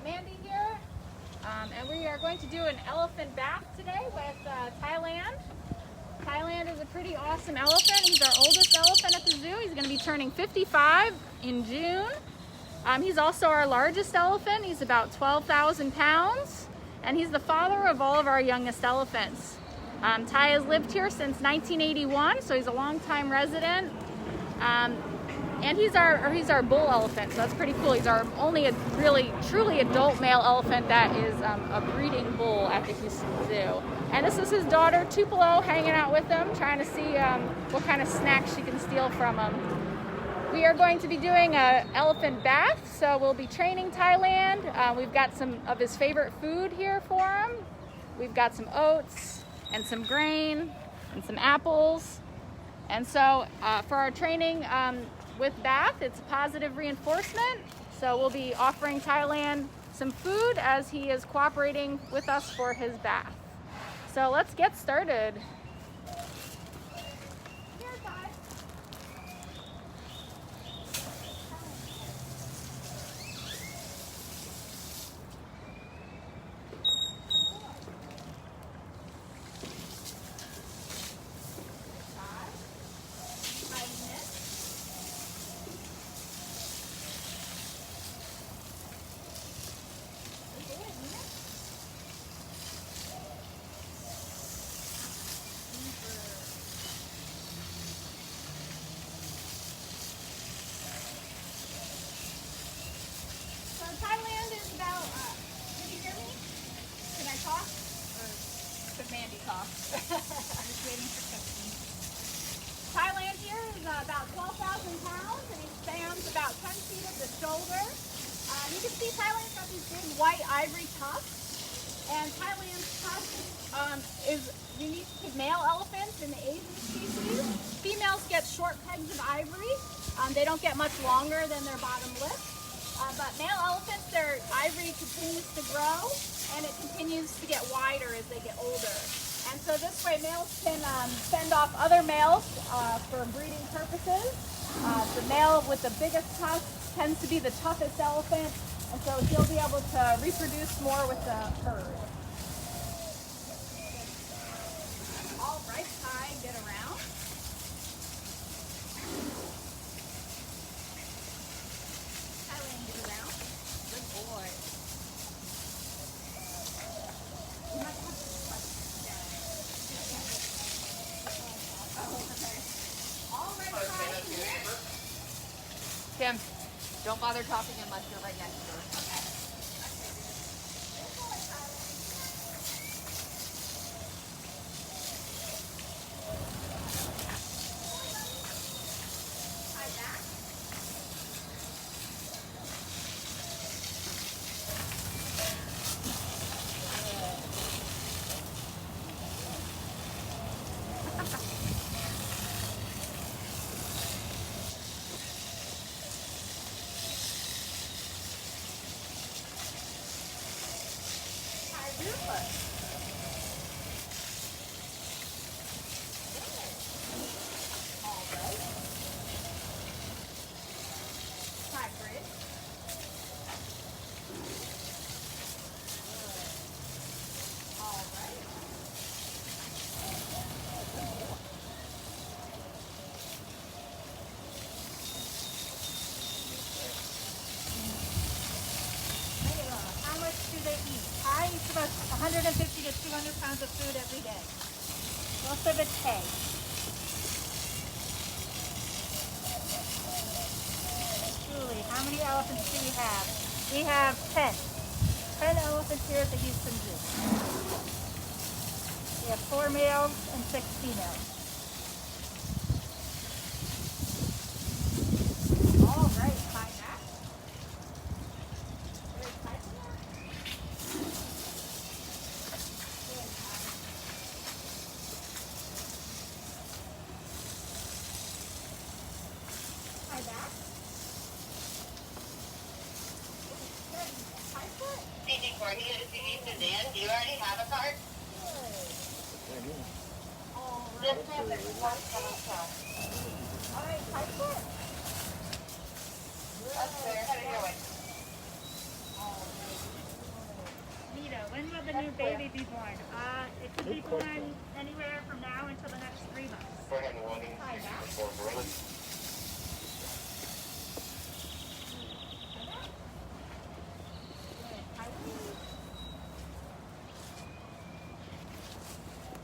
Mandy here, and we are going to do an elephant bath today with Thailand. Thailand is a pretty awesome elephant. He's our oldest elephant at the zoo. He's going to be turning 55 in June. He's also our largest elephant. He's about 12,000 pounds, and he's the father of all of our youngest elephants. Thai has lived here since 1981, so he's a long-time resident. And he's our bull elephant, so that's pretty cool. He's our only really truly adult male elephant that is a breeding bull at the Houston Zoo. And this is his daughter Tupelo hanging out with him, trying to see what kind of snacks she can steal from him. We are going to be doing an elephant bath, so we'll be training Thailand. We've got some of his favorite food here for him. We've got some oats and some grain and some apples. And so for our training with bath, it's positive reinforcement. So we'll be offering Thailand some food as he is cooperating with us for his bath. So let's get started. Thailand is about, can you hear me? Can I talk? Or could Mandy talk? I'm just waiting for questions. Thailand here is about 12,000 pounds, and he spans about 10 feet at the shoulder. You can see Thailand's got these big white ivory tusks, and Thailand's tusk is unique to male elephants in the Asian species. Females get short pegs of ivory. They don't get much longer than their bottom lip. But male elephants, their ivory continues to grow, and it continues to get wider as they get older. And so this way males can fend off other males for breeding purposes. The male with the biggest tusk tends to be the toughest elephant, and so he'll be able to reproduce more with the herd. All right, Ty, get around. Kim, don't bother talking unless you're right next to her. I eat about 150 to 200 pounds of food every day. Most of it's hay. Julie, how many elephants do we have? We have 10. 10 elephants here at the Houston Zoo. We have 4 males and 6 females. All right, tie back. Do you already have a card? Just have it. All right, type it. That's fair. How do you go? be born? It could be born anywhere from now until the next 3 months. Go ahead and loading. Before boiling.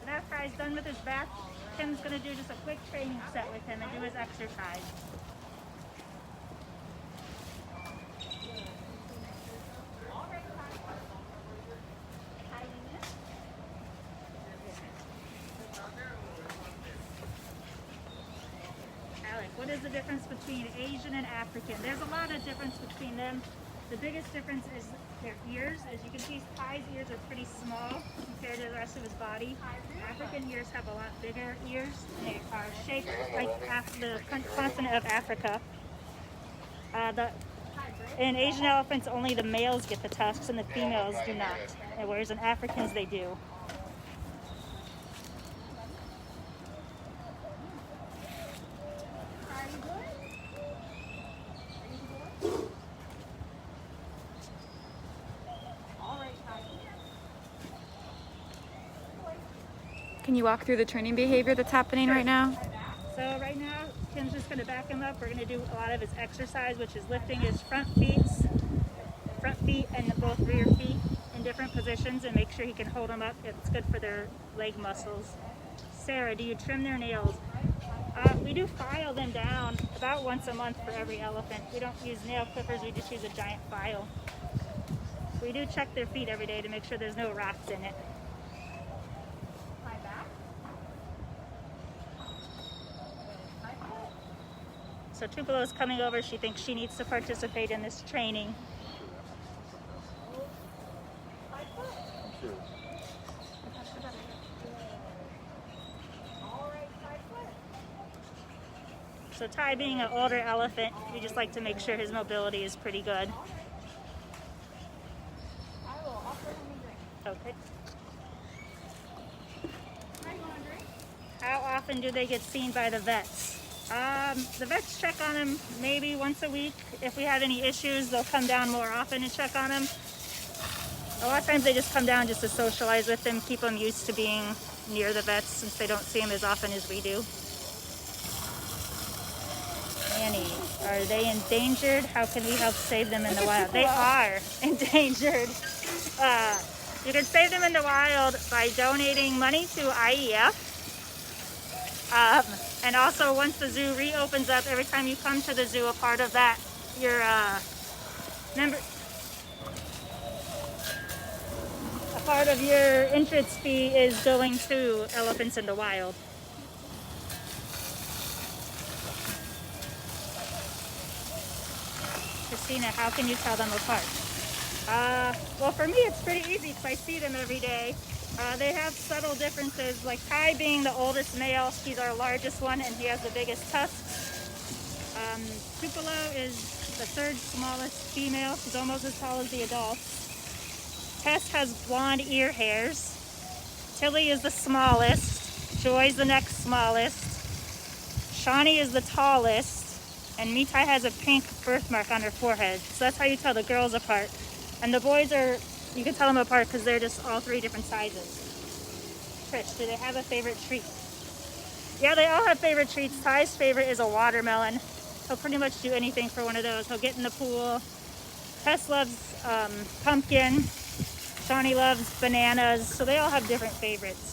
And after he's done with his bath, Kim's going to do just a quick training set with him and do his exercise. What is the difference between Asian and African? There's a lot of difference between them. The biggest difference is their ears. As you can see, Ty's ears are pretty small compared to the rest of his body. African ears have a lot bigger ears, and they are shaped like the continent of Africa. In Asian elephants, only the males get the tusks and the females do not, whereas in Africans they do. Can you walk through the training behavior that's happening right now? So right now, Kim's just going to back him up. We're going to do a lot of his exercise, which is lifting his front feet and both rear feet in different positions and make sure he can hold them up. It's good for their leg muscles. Sarah, do you trim their nails? We do file them down about once a month for every elephant. We don't use nail clippers, we just use a giant file. We do check their feet every day to make sure there's no rocks in it. So Tupelo's coming over. She thinks she needs to participate in this training. So Ty, being an older elephant, we just like to make sure his mobility is pretty good. Okay. How often do they get seen by the vets? The vets check on him maybe once a week. If we have any issues, they'll come down more often and check on him. A lot of times they just come down just to socialize with him, keep him used to being near the vets since they don't see him as often as we do. Annie, are they endangered? How can we help save them in the wild? They are endangered. You can save them in the wild by donating money to IEF. And also, once the zoo reopens up, every time you come to the zoo, a part of that, a part of your entrance fee is going to elephants in the wild. Christina, how can you tell them apart? Well, for me, it's pretty easy because I see them every day. They have subtle differences, like Ty being the oldest male, he's our largest one and he has the biggest tusks. Tupelo is the third smallest female, she's almost as tall as the adults. Tess has blonde ear hairs. Tilly is the smallest. Joy's the next smallest. Shawnee is the tallest. And Mitai has a pink birthmark on her forehead. So that's how you tell the girls apart. And the boys are, you can tell them apart because they're just all 3 different sizes. Trish, do they have a favorite treat? Yeah, they all have favorite treats. Ty's favorite is a watermelon. He'll pretty much do anything for one of those. He'll get in the pool. Tess loves pumpkin. Shawnee loves bananas. So they all have different favorites.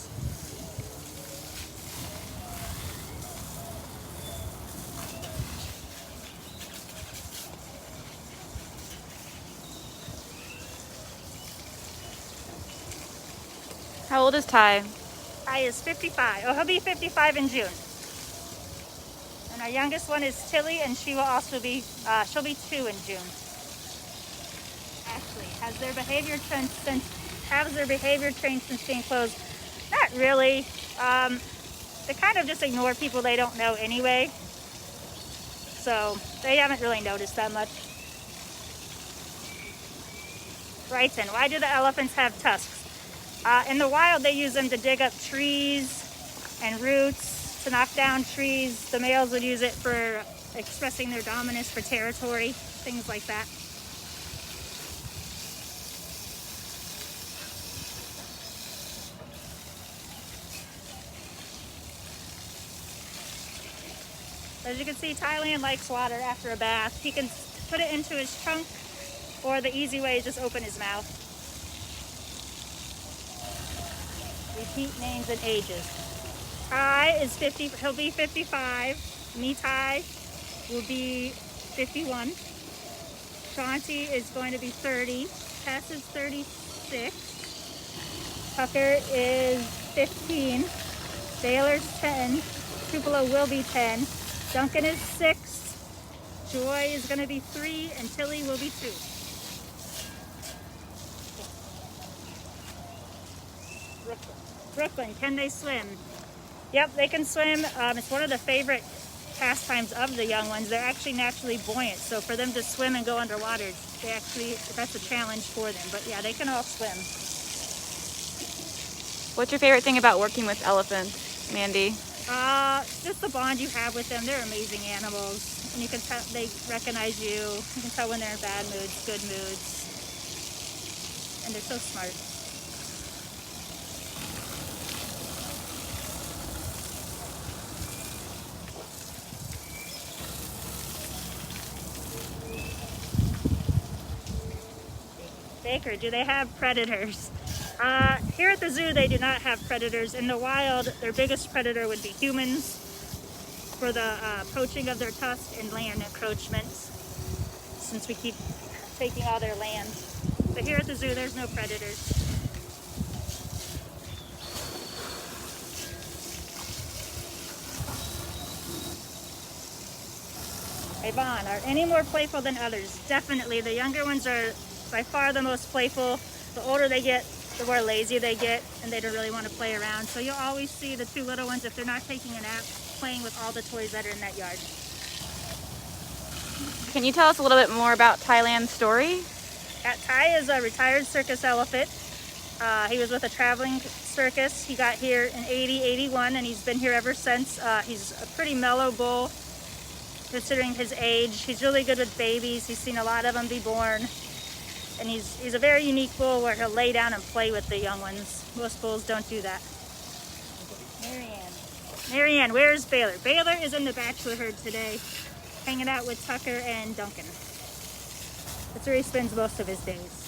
How old is Ty? Ty is 55. Oh, he'll be 55 in June. And our youngest one is Tilly, and she will also be, she'll be 2 in June. Ashley, has their behavior changed since being closed? Not really. They kind of just ignore people they don't know anyway. So they haven't really noticed that much. Brighton, why do the elephants have tusks? In the wild, they use them to dig up trees and roots, to knock down trees. The males would use it for expressing their dominance for territory, things like that. As you can see, Thailand likes water after a bath. He can put it into his trunk, or the easy way is just open his mouth. Repeat names and ages. Thai is 50, he'll be 55. Thai will be 51. Shanti is going to be 30. Tess is 36. Tucker is 15. Baylor's 10. Tupelo will be 10. Duncan is 6. Joy is going to be 3. And Tilly will be 2. Brooklyn, can they swim? Yep, they can swim. It's one of the favorite pastimes of the young ones. They're actually naturally buoyant, so for them to swim and go underwater, that's a challenge for them. But yeah, they can all swim. What's your favorite thing about working with elephants, Mandy? Just the bond you have with them. They're amazing animals, and you can tell they recognize you. You can tell when they're in bad moods, good moods, and they're so smart. Baker, do they have predators? Here at the zoo, they do not have predators. In the wild, their biggest predator would be humans for the poaching of their tusks and land encroachments, since we keep taking all their land. But here at the zoo, there's no predators. Yvonne, are any more playful than others? Definitely. The younger ones are by far the most playful. The older they get, the more lazy they get, and they don't really want to play around. So you'll always see the two little ones, if they're not taking a nap, playing with all the toys that are in that yard. Can you tell us a little bit more about Thailand's story? Thai is a retired circus elephant. He was with a traveling circus. He got here in 81, and he's been here ever since. He's a pretty mellow bull, considering his age. He's really good with babies. He's seen a lot of them be born. And he's a very unique bull where he'll lay down and play with the young ones. Most bulls don't do that. Marianne, where's Baylor? Baylor is in the bachelor herd today, hanging out with Tucker and Duncan. That's where he spends most of his days.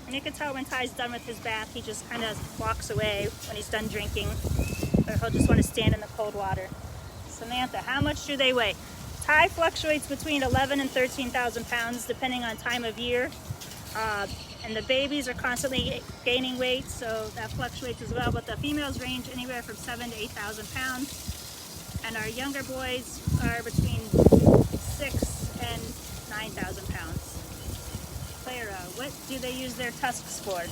And you can tell when Ty's done with his bath, he just kind of walks away when he's done drinking, or he'll just want to stand in the cold water. Samantha, how much do they weigh? Ty fluctuates between 11 and 13,000 pounds depending on time of year. And the babies are constantly gaining weight, so that fluctuates as well. But the females range anywhere from 7,000 to 8,000 pounds. And our younger boys are between 6,000 and 9,000 pounds. Clara, what do they use their tusks for?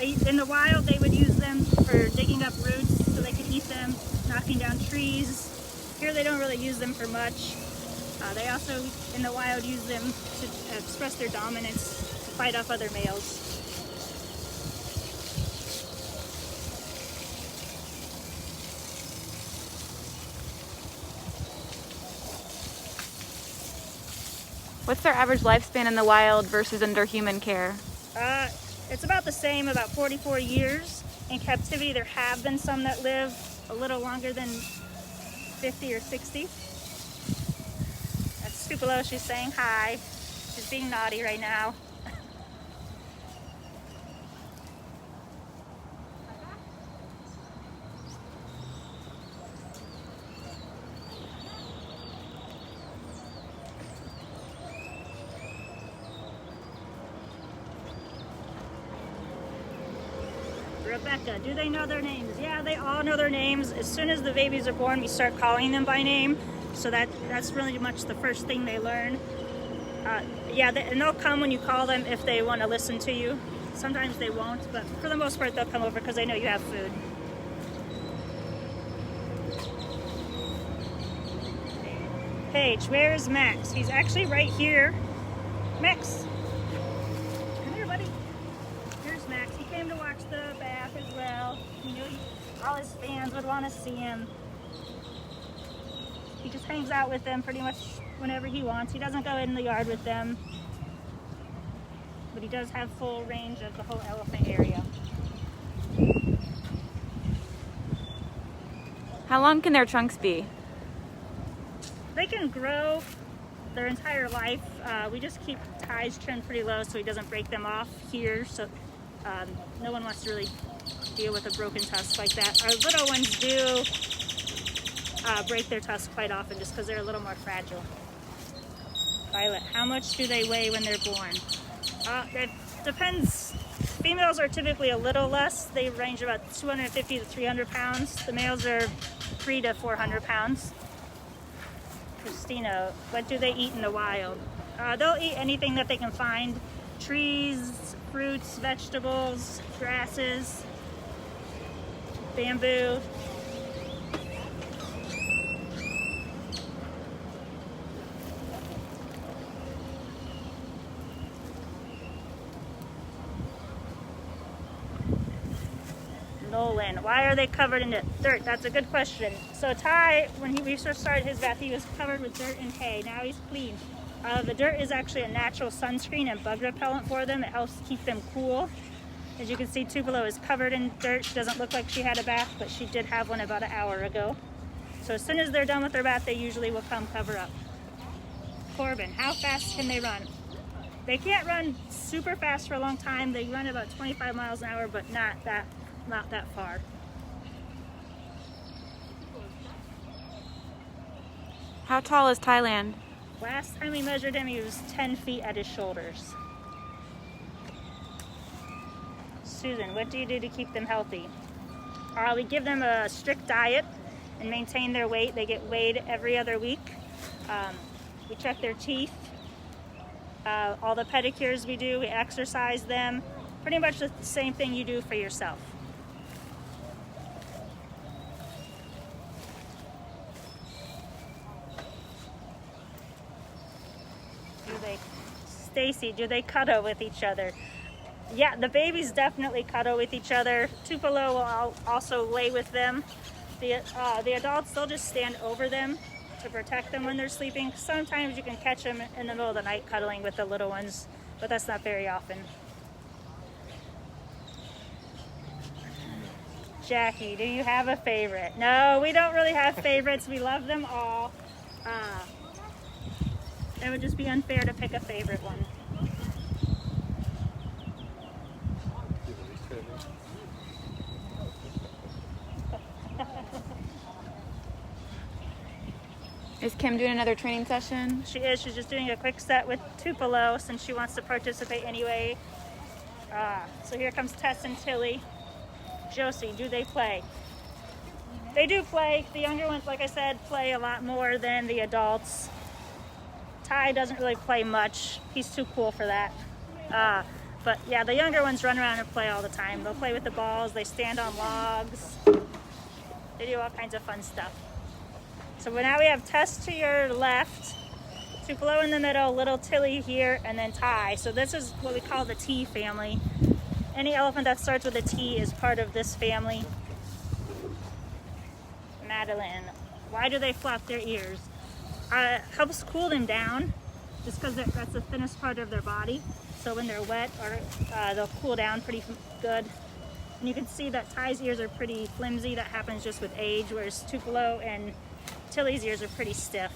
In the wild, they would use them for digging up roots so they could eat them, knocking down trees. Here they don't really use them for much. They also, in the wild, use them to express their dominance, to fight off other males. What's their average lifespan in the wild versus under human care? It's about the same, about 44 years. In captivity, there have been some that live a little longer than 50 or 60. That's Tupelo, she's saying hi. She's being naughty right now. Rebecca, do they know their names? Yeah, they all know their names. As soon as the babies are born, we start calling them by name. So that's really much the first thing they learn. And they'll come when you call them if they want to listen to you. Sometimes they won't, but for the most part, they'll come over because they know you have food. Paige, where's Max? He's actually right here. Max, come here, buddy. Here's Max. He came to watch the bath as well. He knew all his fans would want to see him. hangs out with them pretty much whenever he wants. He doesn't go in the yard with them, but he does have full range of the whole elephant area. How long can their trunks be? They can grow their entire life. We just keep Ty's trimmed pretty low so he doesn't break them off here. So no one wants to really deal with a broken tusk like that. Our little ones do break their tusks quite often just because they're a little more fragile. Violet, how much do they weigh when they're born? It depends. Females are typically a little less. They range about 250 to 300 pounds. The males are 300 to 400 pounds. Christina, what do they eat in the wild? They'll eat anything that they can find. Trees, fruits, vegetables, grasses, bamboo. Nolan, why are they covered in dirt? That's a good question. So Ty, when we first started his bath, he was covered with dirt and hay. Now he's clean. The dirt is actually a natural sunscreen and bug repellent for them. It helps keep them cool. As you can see, Tupelo is covered in dirt. She doesn't look like she had a bath, but she did have one about an hour ago. So as soon as they're done with their bath, they usually will come cover up. Corbin, how fast can they run? They can't run super fast for a long time. They run about 25 miles an hour, but not that far. How tall is Thailand? Last time we measured him, he was 10 feet at his shoulders. Susan, what do you do to keep them healthy? We give them a strict diet and maintain their weight. They get weighed every other week. We check their teeth. All the pedicures we do, we exercise them. Pretty much the same thing you do for yourself. Stacy, do they cuddle with each other? Yeah, the babies definitely cuddle with each other. Tupelo will also lay with them. The adults, they'll just stand over them to protect them when they're sleeping. Sometimes you can catch them in the middle of the night cuddling with the little ones, but that's not very often. Jackie, do you have a favorite? No, we don't really have favorites. We love them all. It would just be unfair to pick a favorite one. Is Kim doing another training session? She is. She's just doing a quick set with Tupelo since she wants to participate anyway. So here comes Tess and Tilly. Josie, do they play? They do play. The younger ones, like I said, play a lot more than the adults. Ty doesn't really play much. He's too cool for that. But yeah, the younger ones run around and play all the time. They'll play with the balls. They stand on logs. They do all kinds of fun stuff. So now we have Tess to your left, Tupelo in the middle, little Tilly here, and then Ty. So this is what we call the T family. Any elephant that starts with a T is part of this family. Madeline, why do they flap their ears? Helps cool them down, just because that's the thinnest part of their body. So when they're wet, they'll cool down pretty good. And you can see that Ty's ears are pretty flimsy. That happens just with age, whereas Tupelo and Tilly's ears are pretty stiff.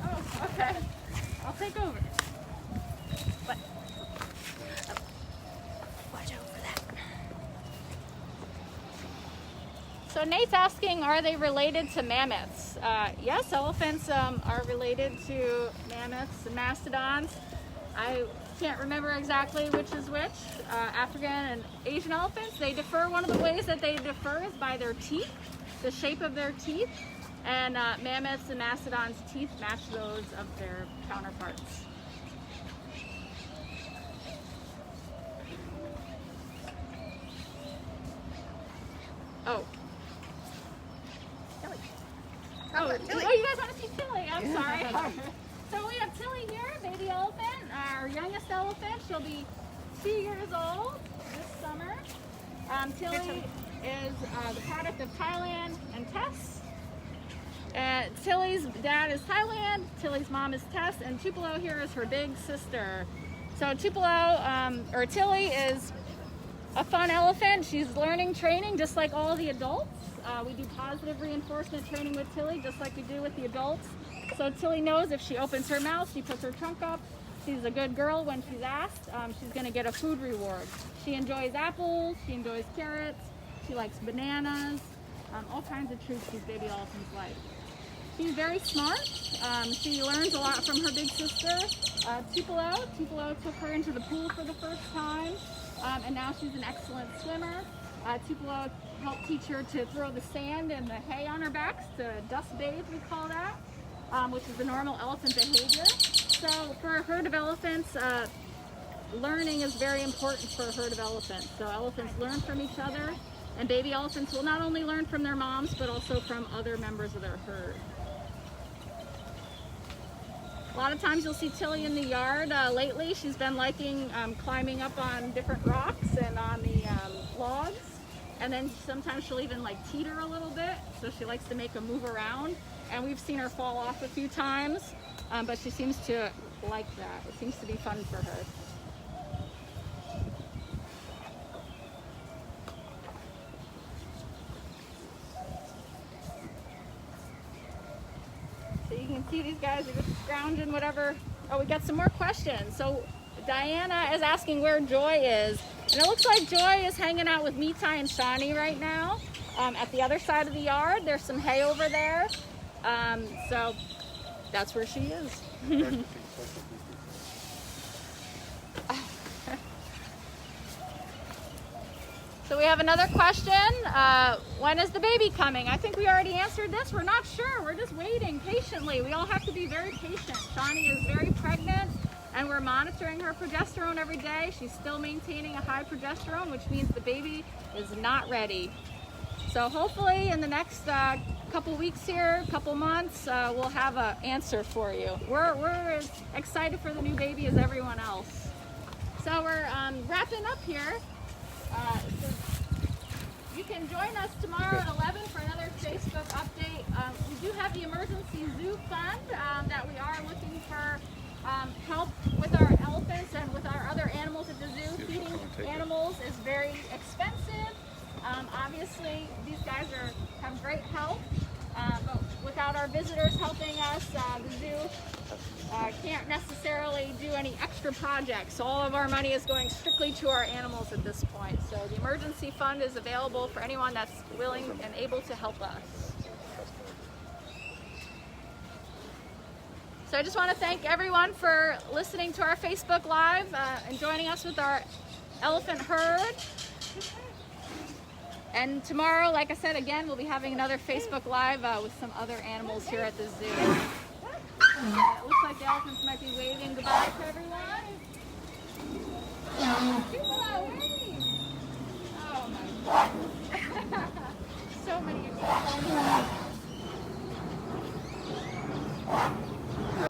Oh, okay. I'll take over. What? Oh. Watch out for that. So Nate's asking, are they related to mammoths? Yes, elephants are related to mammoths and mastodons. I can't remember exactly which is which. African and Asian elephants, they differ. One of the ways that they differ is by their teeth, the shape of their teeth. And mammoths and mastodons' teeth match those of their counterparts. Oh. Tilly. Oh, Tilly. oh, you guys want to see Tilly? I'm sorry. So we have Tilly here, baby elephant, our youngest elephant. She'll be 2 years old this summer. Tilly is the product of Thailand and Tusk. Tilly's dad is Thailand, Tilly's mom is Tusk, and Tupelo here is her big sister. So Tupelo, or Tilly, is a fun elephant. She's learning training just like all the adults. We do positive reinforcement training with Tilly just like we do with the adults. So Tilly knows if she opens her mouth, she puts her trunk up, she's a good girl when she's asked, she's going to get a food reward. She enjoys apples, she enjoys carrots, she likes bananas, all kinds of treats these baby elephants like. She's very smart. She learns a lot from her big sister, Tupelo. Tupelo took her into the pool for the first time, and now she's an excellent swimmer. Tupelo helped teach her to throw the sand and the hay on her backs, to dust bathe, we call that, which is the normal elephant behavior. So for a herd of elephants, learning is very important for a herd of elephants. So elephants learn from each other, and baby elephants will not only learn from their moms, but also from other members of their herd. A lot of times you'll see Tilly in the yard. Lately she's been liking climbing up on different rocks and on the logs. And then sometimes she'll even like teeter a little bit. So she likes to make a move around. And we've seen her fall off a few times, but she seems to like that. It seems to be fun for her. So you can see these guys are just scrounging whatever. Oh, we got some more questions. So Diana is asking where Joy is. And it looks like Joy is hanging out with Mitai and Shawnee right now at the other side of the yard. There's some hay over there. So that's where she is. So we have another question. When is the baby coming? I think we already answered this. We're not sure. We're just waiting patiently. We all have to be very patient. Shawnee is very pregnant, and we're monitoring her progesterone every day. She's still maintaining a high progesterone, which means the baby is not ready. So hopefully in the next couple weeks here, couple months, we'll have an answer for you. We're as excited for the new baby as everyone else. So we're wrapping up here. So you can join us tomorrow at 11 for another Facebook update. We do have the Emergency Zoo Fund that we are looking for help with our elephants and with our other animals at the zoo. Feeding animals is very expensive. Obviously, these guys have great help, but without our visitors helping us, the zoo can't necessarily do any extra projects. So all of our money is going strictly to our animals at this point. So the emergency fund is available for anyone that's willing and able to help us. So I just want to thank everyone for listening to our Facebook Live and joining us with our elephant herd. And tomorrow, like I said, again, we'll be having another Facebook Live with some other animals here at the zoo. It looks like the elephants might be